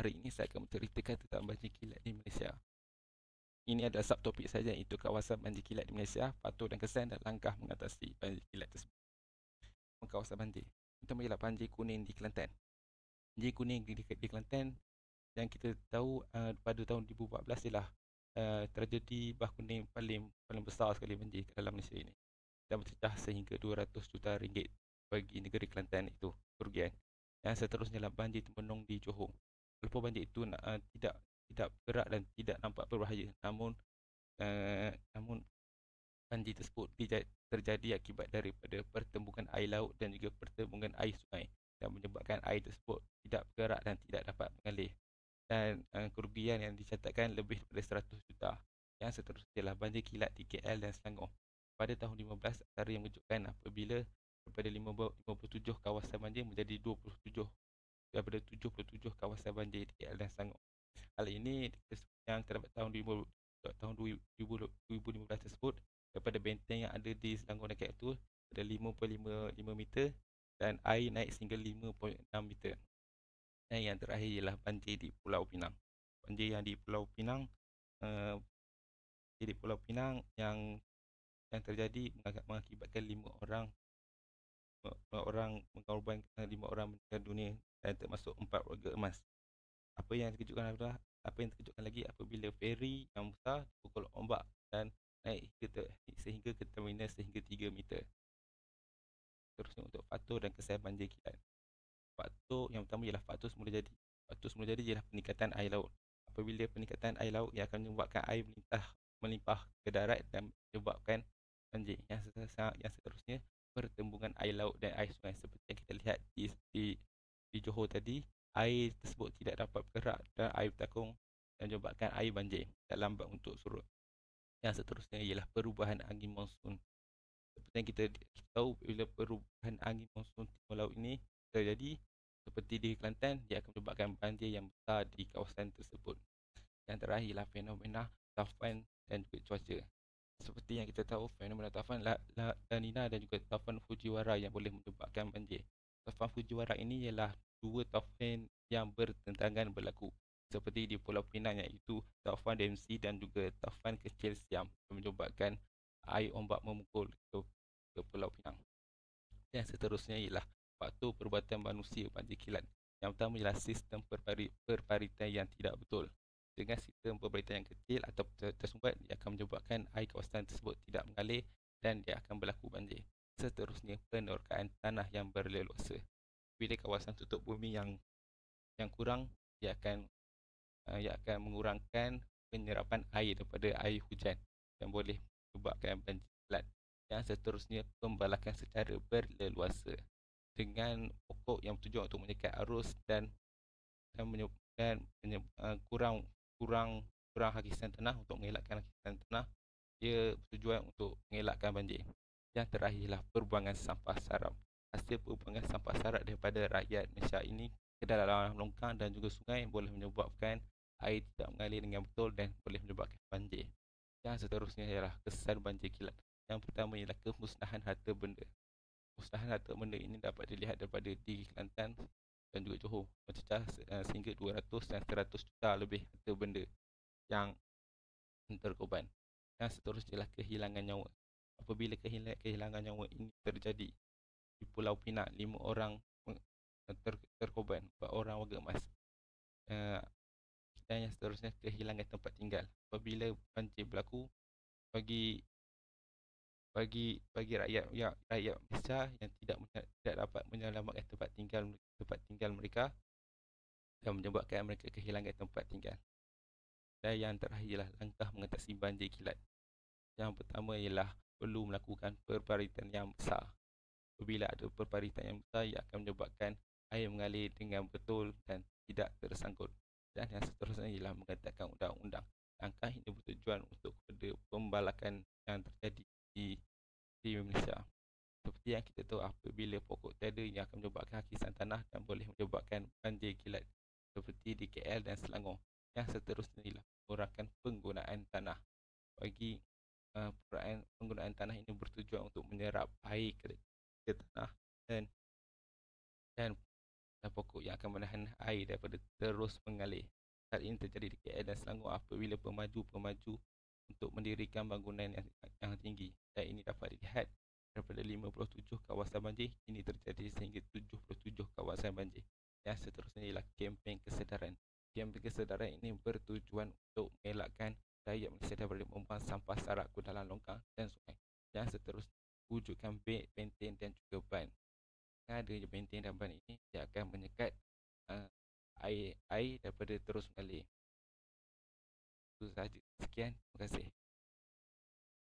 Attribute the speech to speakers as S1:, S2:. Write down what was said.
S1: hari ini saya akan menceritakan tentang banjir kilat di Malaysia. Ini adalah subtopik saja, iaitu kawasan banjir kilat di Malaysia, faktor dan kesan dan langkah mengatasi banjir kilat tersebut. Kawasan banjir. Pertama ialah banjir kuning di Kelantan. Banjir kuning di Kelantan yang kita tahu pada tahun 2014 ialah tragedi bah kuning paling besar sekali banjir dalam Malaysia ini. Dan bercecah sehingga 200 juta ringgit bagi negeri Kelantan itu kerugian. Yang seterusnya ialah banjir tembenung di Johor. Walaupun banjir itu tidak berat dan tidak nampak berbahaya, namun banjir tersebut terjadi akibat daripada pertembungan air laut dan juga pertembungan air sungai dan menyebabkan air tersebut tidak bergerak dan tidak dapat mengalir. Dan kerugian yang dicatatkan lebih daripada 100 juta. Yang seterusnya ialah banjir kilat di KL dan Selangor. Pada tahun 15, antara yang mengejutkan apabila daripada 57 kawasan banjir menjadi 27 daripada 77 kawasan banjir di KL dan Selangor. Hal ini yang terdapat tahun 2015 tersebut, daripada benteng yang ada di Selangor dan KL itu ada 5.5 meter dan air naik sehingga 5.6 meter. Dan yang terakhir ialah banjir di Pulau Pinang. Banjir yang di Pulau Pinang yang terjadi mengakibatkan 5 orang mengorbankan 5 orang meninggal dunia dan termasuk 4 warga emas. Apa yang terkejutkan lagi apabila feri yang besar dipukul ombak dan naik sehingga ke terminal sehingga 3 meter. Terusnya untuk faktor dan kesan banjir kilat. Faktor yang pertama ialah faktor semula jadi. Faktor semula jadi ialah peningkatan air laut. Apabila peningkatan air laut, ia akan menyebabkan air melimpah ke darat dan menyebabkan banjir. Yang seterusnya pertembungan air laut dan air sungai seperti yang kita lihat di Johor tadi, air tersebut tidak dapat bergerak dan air bertakung dan menyebabkan air banjir dan lambat untuk surut. Yang seterusnya ialah perubahan angin monsun. Seperti yang kita tahu, bila perubahan angin monsun timur laut ini terjadi seperti di Kelantan, dia akan menyebabkan banjir yang besar di kawasan tersebut. Yang terakhir ialah fenomena taufan dan juga cuaca. Seperti yang kita tahu, fenomena taufan La Nina dan juga taufan Fujiwara yang boleh menyebabkan banjir. Taufan Fujiwara ini ialah dua taufan yang bertentangan berlaku, seperti di Pulau Pinang, iaitu taufan Dempsey dan juga taufan kecil Siam yang menyebabkan air ombak memukul ke Pulau Pinang. Dan seterusnya ialah faktor perbuatan manusia banjir kilat. Yang pertama ialah sistem perparitan yang tidak betul. Dengan sistem perparitan yang kecil atau tersumbat, dia akan menyebabkan air kawasan tersebut tidak mengalir dan dia akan berlaku banjir. Seterusnya, penerokaan tanah yang berleluasa. Bila kawasan tutup bumi yang kurang, ia akan mengurangkan penyerapan air daripada air hujan yang boleh menyebabkan banjir kilat. Yang seterusnya, pembalakan secara berleluasa dengan pokok yang bertujuan untuk menyekat arus dan kurang hakisan tanah untuk mengelakkan hakisan tanah. Ia bertujuan untuk mengelakkan banjir. Yang terakhir ialah perbuangan sampah sarap. Hasil perbuangan sampah sarap daripada rakyat Malaysia ini ke dalam longkang dan juga sungai boleh menyebabkan air tidak mengalir dengan betul dan boleh menyebabkan banjir. Yang seterusnya ialah kesan banjir kilat. Yang pertama ialah kemusnahan harta benda. Kemusnahan harta benda ini dapat dilihat daripada di Kelantan dan juga Johor, mencecah sehingga 200 dan 100 juta lebih harta benda yang terkorban. Yang seterusnya ialah kehilangan nyawa. Apabila kehilangan nyawa ini terjadi di Pulau Pinang, 5 orang terkorban, 4 orang warga emas. Dan yang seterusnya kehilangan tempat tinggal. Apabila banjir berlaku, bagi rakyat Malaysia yang tidak dapat menyelamatkan tempat tinggal mereka dan menyebabkan mereka kehilangan tempat tinggal. Dan yang terakhir ialah langkah mengatasi banjir kilat. Yang pertama ialah perlu melakukan perparitan yang besar. Apabila ada perparitan yang besar, ia akan menyebabkan air mengalir dengan betul dan tidak tersangkut. Dan yang seterusnya ialah mengatakan undang-undang. Langkah ini bertujuan untuk pembalakan yang terjadi di Malaysia. Seperti yang kita tahu, apabila pokok tiada, ia akan menyebabkan hakisan tanah dan boleh menyebabkan banjir kilat seperti di KL dan Selangor. Yang seterusnya ialah mengurangkan penggunaan tanah. Penggunaan tanah ini bertujuan untuk menyerap air ke tanah dan dan pokok yang akan menahan air daripada terus mengalir. Hal ini terjadi di KL dan Selangor apabila pemaju-pemaju untuk mendirikan bangunan yang tinggi, dan ini dapat dilihat daripada 57 kawasan banjir ini terjadi sehingga 77 kawasan banjir. Yang seterusnya ialah kempen kesedaran. Kempen kesedaran ini bertujuan untuk mengelakkan rakyat Malaysia daripada membuang sampah sarak ke dalam longkang dan sungai. Yang seterusnya wujudkan beg, benteng dan juga ban. Dengan adanya benteng dan ban ini, dia akan menyekat air daripada terus mengalir. Itu sahaja. Sekian. Terima kasih.